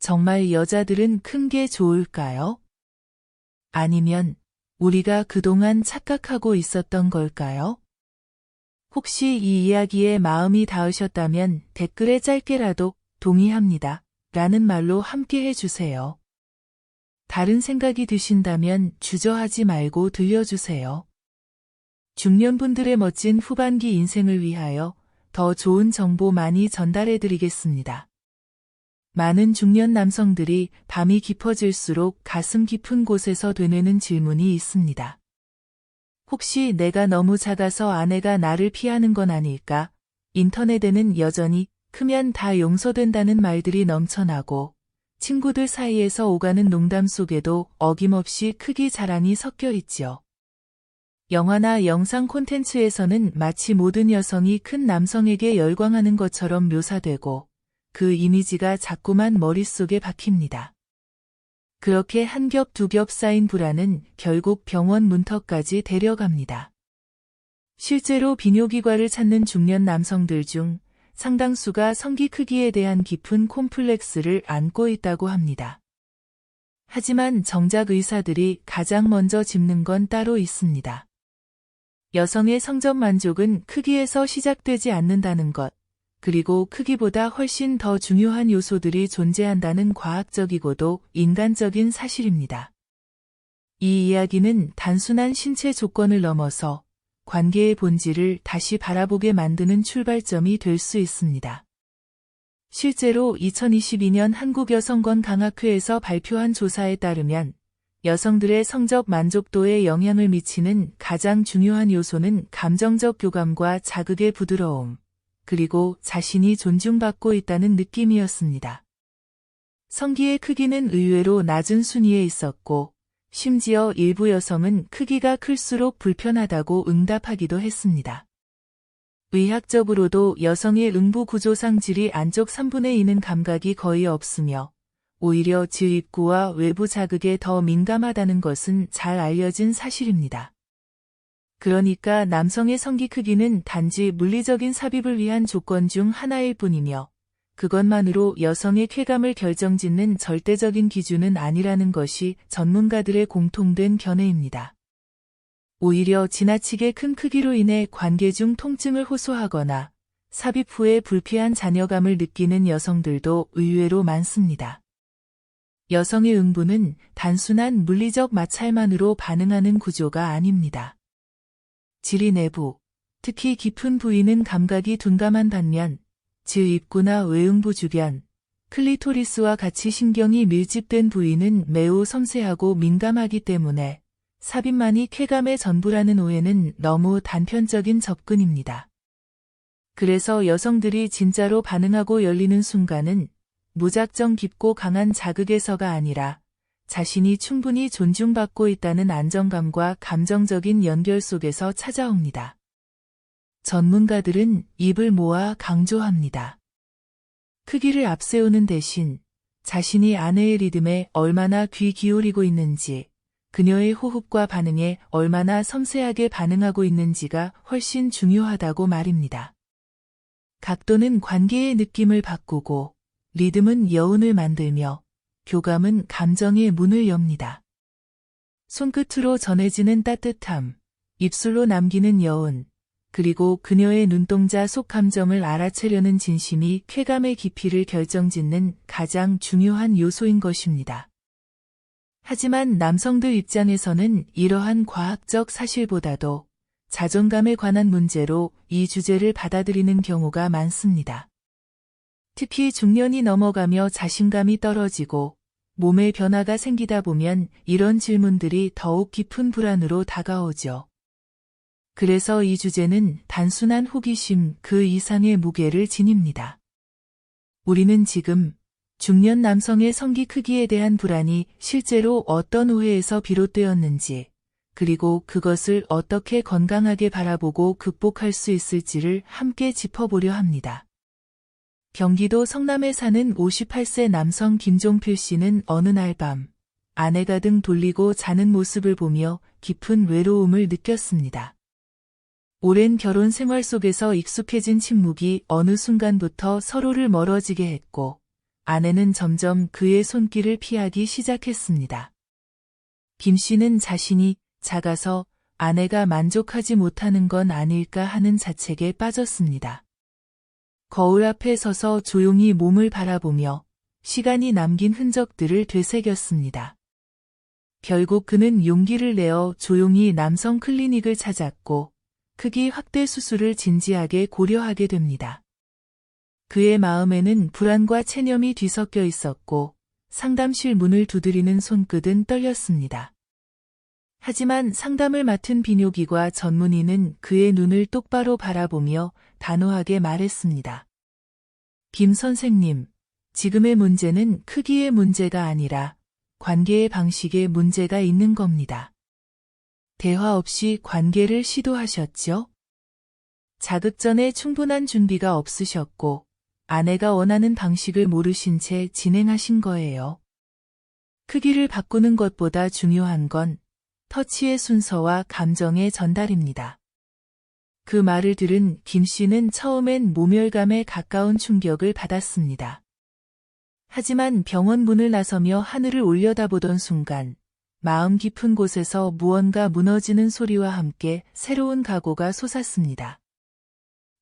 정말 여자들은 큰 게 좋을까요? 아니면 우리가 그동안 착각하고 있었던 걸까요? 혹시 이 이야기에 마음이 닿으셨다면 댓글에 짧게라도 동의합니다 라는 말로 함께 해주세요. 다른 생각이 드신다면 주저하지 말고 들려주세요. 중년분들의 멋진 후반기 인생을 위하여 더 좋은 정보 많이 전달해드리겠습니다. 많은 중년 남성들이 밤이 깊어질수록 가슴 깊은 곳에서 되뇌는 질문이 있습니다. 혹시 내가 너무 작아서 아내가 나를 피하는 건 아닐까? 인터넷에는 여전히 크면 다 용서된다는 말들이 넘쳐나고 친구들 사이에서 오가는 농담 속에도 어김없이 크기 자랑이 섞여 있지요. 영화나 영상 콘텐츠에서는 마치 모든 여성이 큰 남성에게 열광하는 것처럼 묘사되고 그 이미지가 자꾸만 머릿속에 박힙니다. 그렇게 한 겹 두 겹 쌓인 불안은 결국 병원 문턱까지 데려갑니다. 실제로 비뇨기과를 찾는 중년 남성들 중 상당수가 성기 크기에 대한 깊은 콤플렉스를 안고 있다고 합니다. 하지만 정작 의사들이 가장 먼저 짚는 건 따로 있습니다. 여성의 성적 만족은 크기에서 시작되지 않는다는 것, 그리고 크기보다 훨씬 더 중요한 요소들이 존재한다는 과학적이고도 인간적인 사실입니다. 이 이야기는 단순한 신체 조건을 넘어서 관계의 본질을 다시 바라보게 만드는 출발점이 될 수 있습니다. 실제로 2022년 한국여성건강학회에서 발표한 조사에 따르면 여성들의 성적 만족도에 영향을 미치는 가장 중요한 요소는 감정적 교감과 자극의 부드러움, 그리고 자신이 존중받고 있다는 느낌이었습니다. 성기의 크기는 의외로 낮은 순위에 있었고, 심지어 일부 여성은 크기가 클수록 불편하다고 응답하기도 했습니다. 의학적으로도 여성의 음부 구조상 질이 안쪽 3분의 2는 감각이 거의 없으며, 오히려 질 입구와 외부 자극에 더 민감하다는 것은 잘 알려진 사실입니다. 그러니까 남성의 성기 크기는 단지 물리적인 삽입을 위한 조건 중 하나일 뿐이며 그것만으로 여성의 쾌감을 결정짓는 절대적인 기준은 아니라는 것이 전문가들의 공통된 견해입니다. 오히려 지나치게 큰 크기로 인해 관계 중 통증을 호소하거나 삽입 후에 불쾌한 잔여감을 느끼는 여성들도 의외로 많습니다. 여성의 음부는 단순한 물리적 마찰만으로 반응하는 구조가 아닙니다. 질의 내부, 특히 깊은 부위는 감각이 둔감한 반면 질 입구나 외음부 주변, 클리토리스와 같이 신경이 밀집된 부위는 매우 섬세하고 민감하기 때문에 삽입만이 쾌감의 전부라는 오해는 너무 단편적인 접근입니다. 그래서 여성들이 진짜로 반응하고 열리는 순간은 무작정 깊고 강한 자극에서가 아니라 자신이 충분히 존중받고 있다는 안정감과 감정적인 연결 속에서 찾아옵니다. 전문가들은 입을 모아 강조합니다. 크기를 앞세우는 대신 자신이 아내의 리듬에 얼마나 귀 기울이고 있는지, 그녀의 호흡과 반응에 얼마나 섬세하게 반응하고 있는지가 훨씬 중요하다고 말입니다. 각도는 관계의 느낌을 바꾸고, 리듬은 여운을 만들며, 교감은 감정의 문을 엽니다. 손끝으로 전해지는 따뜻함, 입술로 남기는 여운, 그리고 그녀의 눈동자 속 감정을 알아채려는 진심이 쾌감의 깊이를 결정짓는 가장 중요한 요소인 것입니다. 하지만 남성들 입장에서는 이러한 과학적 사실보다도 자존감에 관한 문제로 이 주제를 받아들이는 경우가 많습니다. 특히 중년이 넘어가며 자신감이 떨어지고 몸의 변화가 생기다 보면 이런 질문들이 더욱 깊은 불안으로 다가오죠. 그래서 이 주제는 단순한 호기심 그 이상의 무게를 지닙니다. 우리는 지금 중년 남성의 성기 크기에 대한 불안이 실제로 어떤 오해에서 비롯되었는지, 그리고 그것을 어떻게 건강하게 바라보고 극복할 수 있을지를 함께 짚어보려 합니다. 경기도 성남에 사는 58세 남성 김종필 씨는 어느 날 밤 아내가 등 돌리고 자는 모습을 보며 깊은 외로움을 느꼈습니다. 오랜 결혼 생활 속에서 익숙해진 침묵이 어느 순간부터 서로를 멀어지게 했고 아내는 점점 그의 손길을 피하기 시작했습니다. 김 씨는 자신이 작아서 아내가 만족하지 못하는 건 아닐까 하는 자책에 빠졌습니다. 거울 앞에 서서 조용히 몸을 바라보며 시간이 남긴 흔적들을 되새겼습니다. 결국 그는 용기를 내어 조용히 남성 클리닉을 찾았고 크기 확대 수술을 진지하게 고려하게 됩니다. 그의 마음에는 불안과 체념이 뒤섞여 있었고 상담실 문을 두드리는 손끝은 떨렸습니다. 하지만 상담을 맡은 비뇨기과 전문의는 그의 눈을 똑바로 바라보며 단호하게 말했습니다. 김 선생님, 지금의 문제는 크기의 문제가 아니라 관계의 방식에 문제가 있는 겁니다. 대화 없이 관계를 시도하셨죠? 자극 전에 충분한 준비가 없으셨고 아내가 원하는 방식을 모르신 채 진행하신 거예요. 크기를 바꾸는 것보다 중요한 건 터치의 순서와 감정의 전달입니다. 그 말을 들은 김 씨는 처음엔 모멸감에 가까운 충격을 받았습니다. 하지만 병원 문을 나서며 하늘을 올려다보던 순간 마음 깊은 곳에서 무언가 무너지는 소리와 함께 새로운 각오가 솟았습니다.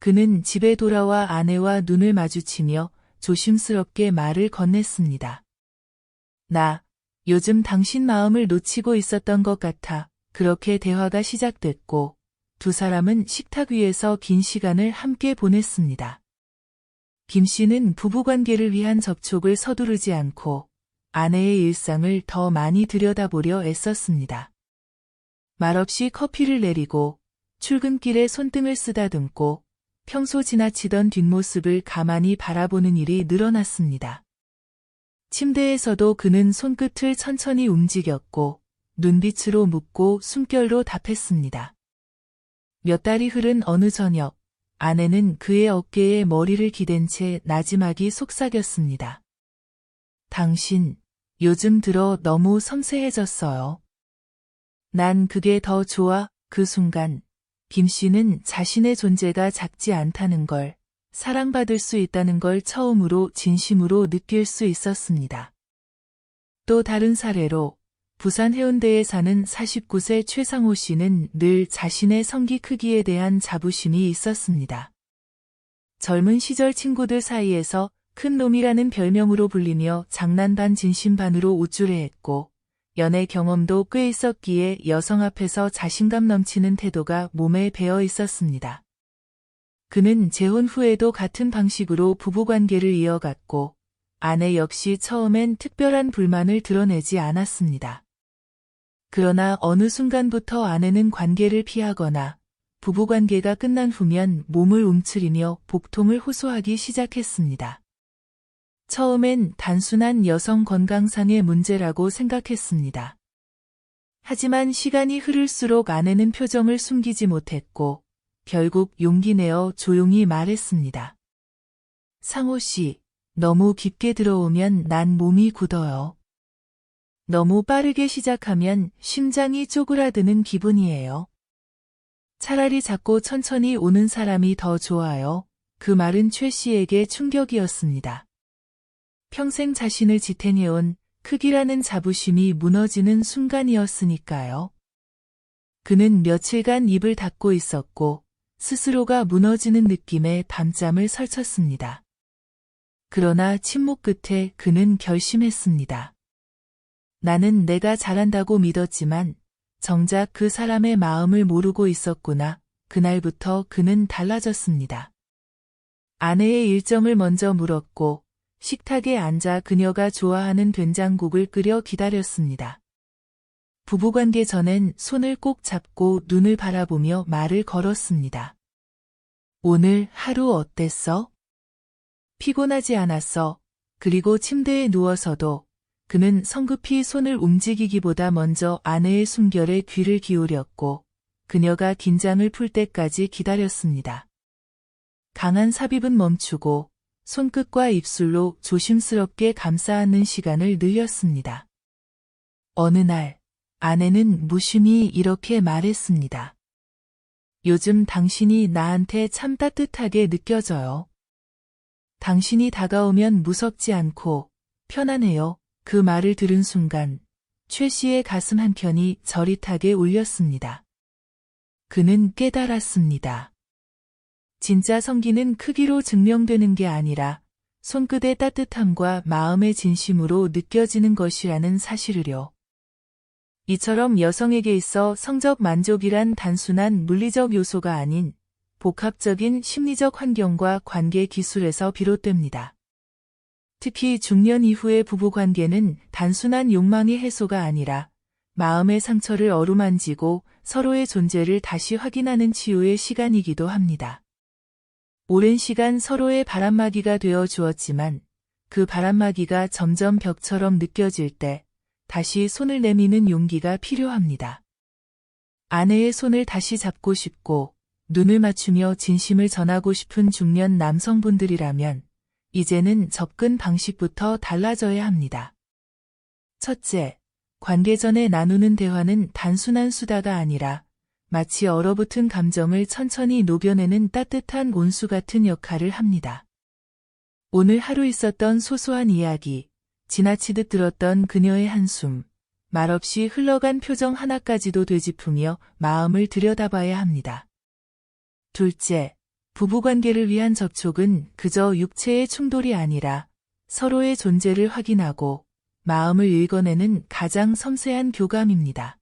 그는 집에 돌아와 아내와 눈을 마주치며 조심스럽게 말을 건넸습니다. 나, 요즘 당신 마음을 놓치고 있었던 것 같아. 그렇게 대화가 시작됐고 두 사람은 식탁 위에서 긴 시간을 함께 보냈습니다. 김 씨는 부부관계를 위한 접촉을 서두르지 않고 아내의 일상을 더 많이 들여다보려 애썼습니다. 말없이 커피를 내리고 출근길에 손등을 쓰다듬고 평소 지나치던 뒷모습을 가만히 바라보는 일이 늘어났습니다. 침대에서도 그는 손끝을 천천히 움직였고 눈빛으로 묻고 숨결로 답했습니다. 몇 달이 흐른 어느 저녁, 아내는 그의 어깨에 머리를 기댄 채 나지막이 속삭였습니다. 당신, 요즘 들어 너무 섬세해졌어요. 난 그게 더 좋아. 그 순간, 김 씨는 자신의 존재가 작지 않다는 걸, 사랑받을 수 있다는 걸 처음으로 진심으로 느낄 수 있었습니다. 또 다른 사례로 부산 해운대에 사는 49세 최상호 씨는 늘 자신의 성기 크기에 대한 자부심이 있었습니다. 젊은 시절 친구들 사이에서 큰 놈이라는 별명으로 불리며 장난 반 진심 반으로 우쭐해했고 연애 경험도 꽤 있었기에 여성 앞에서 자신감 넘치는 태도가 몸에 배어 있었습니다. 그는 재혼 후에도 같은 방식으로 부부관계를 이어갔고 아내 역시 처음엔 특별한 불만을 드러내지 않았습니다. 그러나 어느 순간부터 아내는 관계를 피하거나 부부관계가 끝난 후면 몸을 움츠리며 복통을 호소하기 시작했습니다. 처음엔 단순한 여성 건강상의 문제라고 생각했습니다. 하지만 시간이 흐를수록 아내는 표정을 숨기지 못했고 결국 용기 내어 조용히 말했습니다. 상호 씨, 너무 깊게 들어오면 난 몸이 굳어요. 너무 빠르게 시작하면 심장이 쪼그라드는 기분이에요. 차라리 작고 천천히 오는 사람이 더 좋아요. 그 말은 최 씨에게 충격이었습니다. 평생 자신을 지탱해온 크기라는 자부심이 무너지는 순간이었으니까요. 그는 며칠간 입을 닫고 있었고 스스로가 무너지는 느낌에 밤잠을 설쳤습니다. 그러나 침묵 끝에 그는 결심했습니다. 나는 내가 잘한다고 믿었지만 정작 그 사람의 마음을 모르고 있었구나. 그날부터 그는 달라졌습니다. 아내의 일정을 먼저 물었고 식탁에 앉아 그녀가 좋아하는 된장국을 끓여 기다렸습니다. 부부관계 전엔 손을 꼭 잡고 눈을 바라보며 말을 걸었습니다. 오늘 하루 어땠어? 피곤하지 않았어. 그리고 침대에 누워서도 그는 성급히 손을 움직이기보다 먼저 아내의 숨결에 귀를 기울였고 그녀가 긴장을 풀 때까지 기다렸습니다. 강한 삽입은 멈추고 손끝과 입술로 조심스럽게 감싸 안는 시간을 늘렸습니다. 어느 날 아내는 무심히 이렇게 말했습니다. 요즘 당신이 나한테 참 따뜻하게 느껴져요. 당신이 다가오면 무섭지 않고 편안해요. 그 말을 들은 순간 최 씨의 가슴 한켠이 저릿하게 울렸습니다. 그는 깨달았습니다. 진짜 성기는 크기로 증명되는 게 아니라 손끝의 따뜻함과 마음의 진심으로 느껴지는 것이라는 사실을요. 이처럼 여성에게 있어 성적 만족이란 단순한 물리적 요소가 아닌 복합적인 심리적 환경과 관계 기술에서 비롯됩니다. 특히 중년 이후의 부부관계는 단순한 욕망의 해소가 아니라 마음의 상처를 어루만지고 서로의 존재를 다시 확인하는 치유의 시간이기도 합니다. 오랜 시간 서로의 바람막이가 되어 주었지만 그 바람막이가 점점 벽처럼 느껴질 때 다시 손을 내미는 용기가 필요합니다. 아내의 손을 다시 잡고 싶고 눈을 맞추며 진심을 전하고 싶은 중년 남성분들이라면 이제는 접근 방식부터 달라져야 합니다. 첫째, 관계 전에 나누는 대화는 단순한 수다가 아니라 마치 얼어붙은 감정을 천천히 녹여내는 따뜻한 온수 같은 역할을 합니다. 오늘 하루 있었던 소소한 이야기, 지나치듯 들었던 그녀의 한숨, 말없이 흘러간 표정 하나까지도 되짚으며 마음을 들여다봐야 합니다. 둘째, 부부관계를 위한 접촉은 그저 육체의 충돌이 아니라 서로의 존재를 확인하고 마음을 읽어내는 가장 섬세한 교감입니다.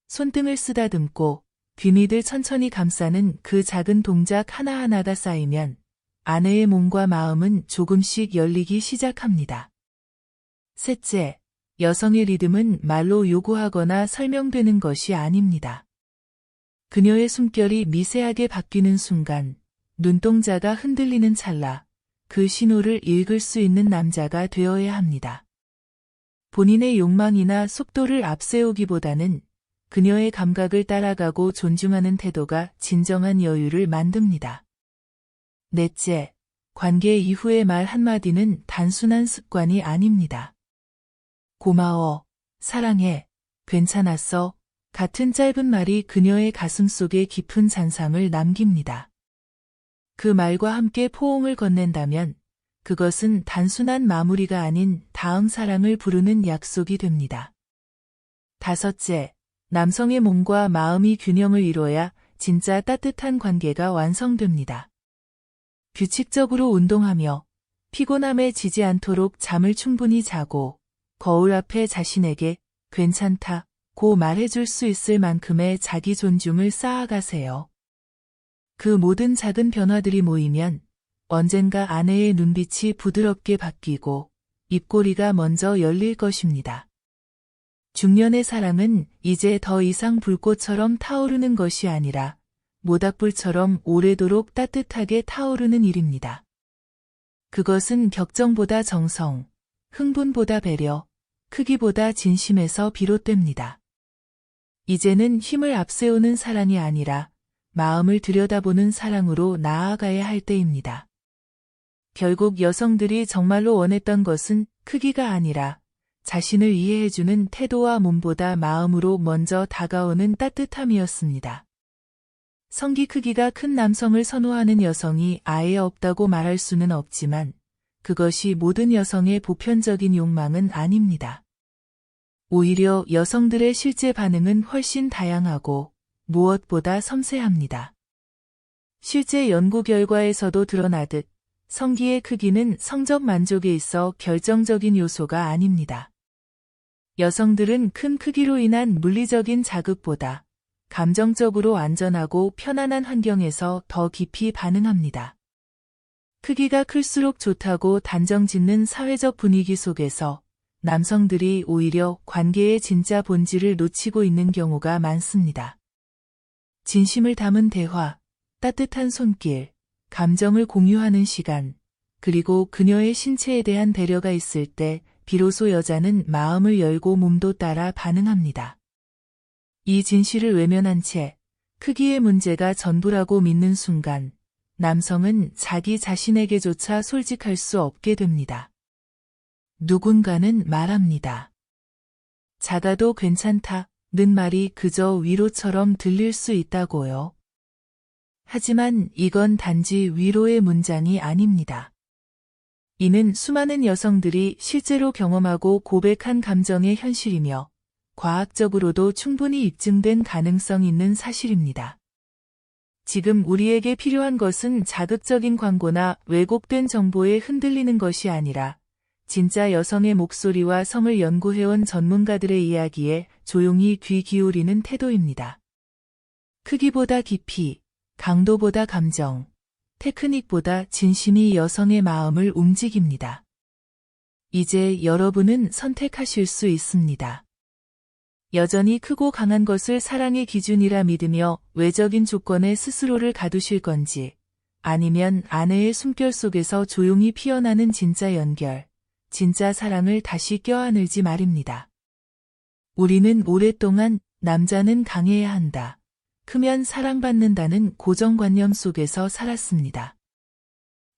손등을 쓰다듬고 귀밑을 천천히 감싸는 그 작은 동작 하나하나가 쌓이면 아내의 몸과 마음은 조금씩 열리기 시작합니다. 셋째, 여성의 리듬은 말로 요구하거나 설명되는 것이 아닙니다. 그녀의 숨결이 미세하게 바뀌는 순간, 눈동자가 흔들리는 찰나, 그 신호를 읽을 수 있는 남자가 되어야 합니다. 본인의 욕망이나 속도를 앞세우기보다는 그녀의 감각을 따라가고 존중하는 태도가 진정한 여유를 만듭니다. 넷째, 관계 이후의 말 한마디는 단순한 습관이 아닙니다. 고마워, 사랑해, 괜찮았어, 같은 짧은 말이 그녀의 가슴속에 깊은 잔상을 남깁니다. 그 말과 함께 포옹을 건넨다면 그것은 단순한 마무리가 아닌 다음 사랑을 부르는 약속이 됩니다. 다섯째, 남성의 몸과 마음이 균형을 이뤄야 진짜 따뜻한 관계가 완성됩니다. 규칙적으로 운동하며 피곤함에 지지 않도록 잠을 충분히 자고 거울 앞에 자신에게 괜찮다고 말해줄 수 있을 만큼의 자기 존중을 쌓아가세요. 그 모든 작은 변화들이 모이면 언젠가 아내의 눈빛이 부드럽게 바뀌고 입꼬리가 먼저 열릴 것입니다. 중년의 사랑은 이제 더 이상 불꽃처럼 타오르는 것이 아니라 모닥불처럼 오래도록 따뜻하게 타오르는 일입니다. 그것은 격정보다 정성, 흥분보다 배려, 크기보다 진심에서 비롯됩니다. 이제는 힘을 앞세우는 사랑이 아니라 마음을 들여다보는 사랑으로 나아가야 할 때입니다. 결국 여성들이 정말로 원했던 것은 크기가 아니라 자신을 이해해주는 태도와 몸보다 마음으로 먼저 다가오는 따뜻함이었습니다. 성기 크기가 큰 남성을 선호하는 여성이 아예 없다고 말할 수는 없지만 그것이 모든 여성의 보편적인 욕망은 아닙니다. 오히려 여성들의 실제 반응은 훨씬 다양하고 무엇보다 섬세합니다. 실제 연구 결과에서도 드러나듯 성기의 크기는 성적 만족에 있어 결정적인 요소가 아닙니다. 여성들은 큰 크기로 인한 물리적인 자극보다 감정적으로 안전하고 편안한 환경에서 더 깊이 반응합니다. 크기가 클수록 좋다고 단정 짓는 사회적 분위기 속에서 남성들이 오히려 관계의 진짜 본질을 놓치고 있는 경우가 많습니다. 진심을 담은 대화, 따뜻한 손길, 감정을 공유하는 시간, 그리고 그녀의 신체에 대한 배려가 있을 때 비로소 여자는 마음을 열고 몸도 따라 반응합니다. 이 진실을 외면한 채 크기의 문제가 전부라고 믿는 순간 남성은 자기 자신에게조차 솔직할 수 없게 됩니다. 누군가는 말합니다. 작아도 괜찮다는 말이 그저 위로처럼 들릴 수 있다고요. 하지만 이건 단지 위로의 문장이 아닙니다. 이는 수많은 여성들이 실제로 경험하고 고백한 감정의 현실이며 과학적으로도 충분히 입증된 가능성 있는 사실입니다. 지금 우리에게 필요한 것은 자극적인 광고나 왜곡된 정보에 흔들리는 것이 아니라 진짜 여성의 목소리와 성을 연구해온 전문가들의 이야기에 조용히 귀 기울이는 태도입니다. 크기보다 깊이, 강도보다 감정, 테크닉보다 진심이 여성의 마음을 움직입니다. 이제 여러분은 선택하실 수 있습니다. 여전히 크고 강한 것을 사랑의 기준이라 믿으며 외적인 조건에 스스로를 가두실 건지, 아니면 아내의 숨결 속에서 조용히 피어나는 진짜 연결, 진짜 사랑을 다시 껴안을지 말입니다. 우리는 오랫동안 남자는 강해야 한다, 크면 사랑받는다는 고정관념 속에서 살았습니다.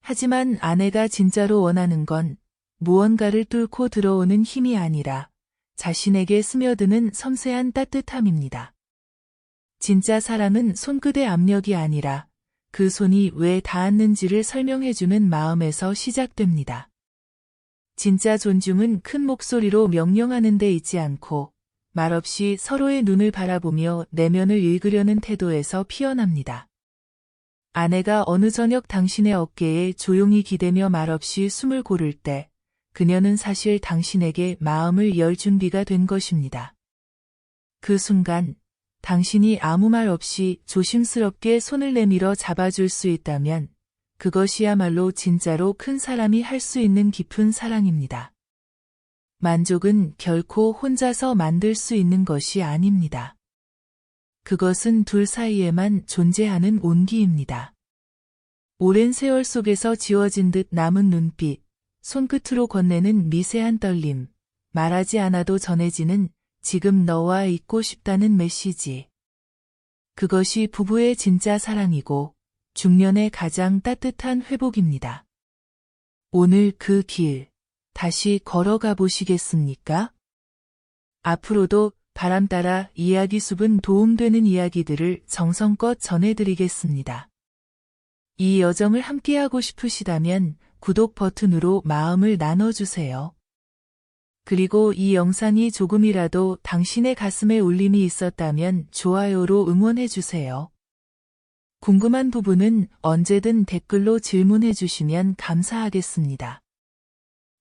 하지만 아내가 진짜로 원하는 건 무언가를 뚫고 들어오는 힘이 아니라 자신에게 스며드는 섬세한 따뜻함입니다. 진짜 사랑은 손끝의 압력이 아니라 그 손이 왜 닿았는지를 설명해주는 마음에서 시작됩니다. 진짜 존중은 큰 목소리로 명령하는 데 있지 않고 말없이 서로의 눈을 바라보며 내면을 읽으려는 태도에서 피어납니다. 아내가 어느 저녁 당신의 어깨에 조용히 기대며 말없이 숨을 고를 때 그녀는 사실 당신에게 마음을 열 준비가 된 것입니다. 그 순간 당신이 아무 말 없이 조심스럽게 손을 내밀어 잡아줄 수 있다면 그것이야말로 진짜로 큰 사람이 할 수 있는 깊은 사랑입니다. 만족은 결코 혼자서 만들 수 있는 것이 아닙니다. 그것은 둘 사이에만 존재하는 온기입니다. 오랜 세월 속에서 지워진 듯 남은 눈빛, 손끝으로 건네는 미세한 떨림, 말하지 않아도 전해지는 지금 너와 있고 싶다는 메시지. 그것이 부부의 진짜 사랑이고 중년의 가장 따뜻한 회복입니다. 오늘 그 길, 다시 걸어가 보시겠습니까? 앞으로도 바람 따라 이야기 숲은 도움되는 이야기들을 정성껏 전해드리겠습니다. 이 여정을 함께하고 싶으시다면 구독 버튼으로 마음을 나눠주세요. 그리고 이 영상이 조금이라도 당신의 가슴에 울림이 있었다면 좋아요로 응원해주세요. 궁금한 부분은 언제든 댓글로 질문해주시면 감사하겠습니다.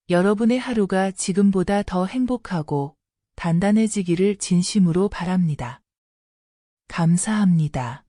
여러분의 하루가 지금보다 더 행복하고 단단해지기를 진심으로 바랍니다. 감사합니다.